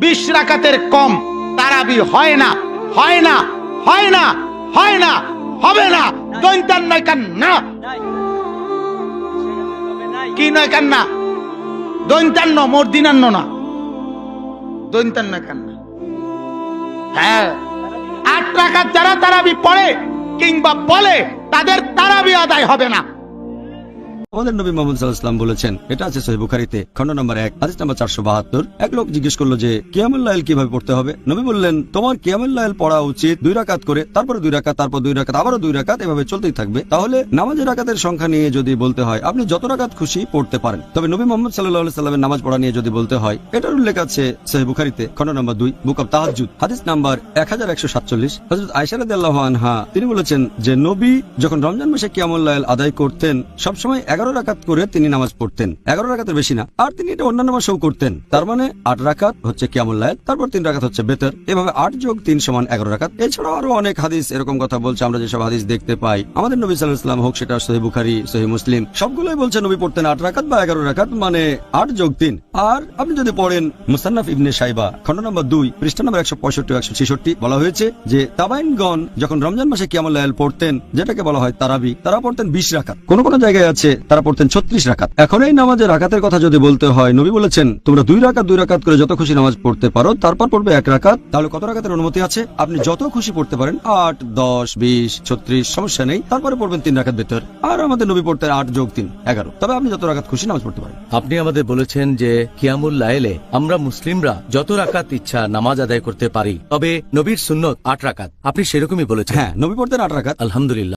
20 রাকাতের কম তারাবি হয় না, হয় না, হয় না, হয় না, হবে না। দৈন্তান নয় কান না, কি নয় কান না, দৈন্তান্ন মর্দিনান্ন না, দৈন্তান্ন কান না। হ্যাঁ, 8 রাকাত যারা তারাবি পড়ে কিংবা বলে তাদের তারাবি আদায় হবে না। আমাদের নবী মুহাম্মদ সাল্লাল্লাহু আলাইহি ওয়াসাল্লাম বলেছেন, এটা আছে সহিহ বুখারীতে, খণ্ড নম্বর 1, হাদিস নম্বর 472। এক লোক জিজ্ঞেস করলো যে কিয়ামুল লাইল কিভাবে পড়তে হবে। নবী বললেন, তোমার কিয়ামুল লাইল পড়া উচিত 2 রাকাত করে, তারপরে 2 রাকাত, তারপর 2 রাকাত, আবারও 2 রাকাত, এভাবে চলতেই থাকবে। তাহলে নামাজের রাকাতের সংখ্যা নিয়ে যদি বলতে হয়, আপনি যত রাকাত খুশি পড়তে পারেন। তবে নবী মুহাম্মদ সাল্লাল্লাহু আলাইহি ওয়াসাল্লামের নামাজ পড়া নিয়ে যদি বলতে হয়, এটার উল্লেখ আছে সহিহ বুখারীতে, খণ্ড নম্বর 2, বুক অব তাহাজ্জুদ, হাদিস নাম্বার 1147। হযরত আয়েশা রাদিয়াল্লাহু আনহা তিনি বলেছেন যে নবী যখন রমজান মাসে কিয়ামুল লাইল আদায় করতেন, সবসময় 11 রাকাত করে তিনি নামাজ পড়তেন, 11 রাকাতের বেশি না। আর তিনি এটা অন্যান্য মাসেও করতেন। তার মানে 8 রাকাত হচ্ছে কিয়ামুল লাইল, তারপর 3 রাকাত হচ্ছে বেতর, এভাবে 8 যোগ 3 সমান 11 রাকাত। এছাড়াও আরো অনেক হাদিস এরকম কথা বলছে। আমরা যেসব হাদিস দেখতে পাই, আমাদের নবী সাল্লাল্লাহু আলাইহি ওয়াসাল্লাম হোক সেটা সহিহ বুখারী, সহিহ মুসলিম, সবগুলোই বলছে নবী পড়তেন 8 রাকাত বা 11 রাকাত, মানে 8 যোগ 3। আর আপনি যদি পড়েন মুসান্নাফ ইবনে শাইবা, খণ্ড নম্বর 2, পৃষ্ঠা নম্বর 165 ও 166, বলা হয়েছে যে তাবাইনগণ যখন রমজান মাসে কিয়ামুল লাইল পড়তেন, যেটাকে বলা হয় তারাবি, তারা পড়তেন 20 রাকাত। কোন কোন জায়গায় আছে তারা পড়তেন 36 রাকাত। এখন এই নামাজের রাকাতের কথা যদি বলতে হয়, নবী বলেছেন তোমরা 2 রাকাত করে যত খুশি নামাজ পড়তে পারো, তারপর পড়বে 1 রাকাত। তাহলে কত রাকাতের অনুমতি আছে? আপনি যত খুশি পড়তে পারেন, 8, 10, 20, 36, সমস্যা নেই। তারপরে পড়বেন 3 রাকাত বেতর। আর আমাদের নবী পড়তেন 8 যোগ 3 11। তবে আপনি যত রাকাত খুশি নামাজ পড়তে পারেন। আপনি আমাদের বলেছেন যে কিয়ামুল লাইলে আমরা মুসলিমরা যত রাকাত ইচ্ছা নামাজ আদায় করতে পারি, তবে নবীর সুন্নত 8 রাকাত। আপনি সেরকমই বলেছেন। হ্যাঁ, নবী পড়তেন 8 রাকাত। আলহামদুলিল্লাহ।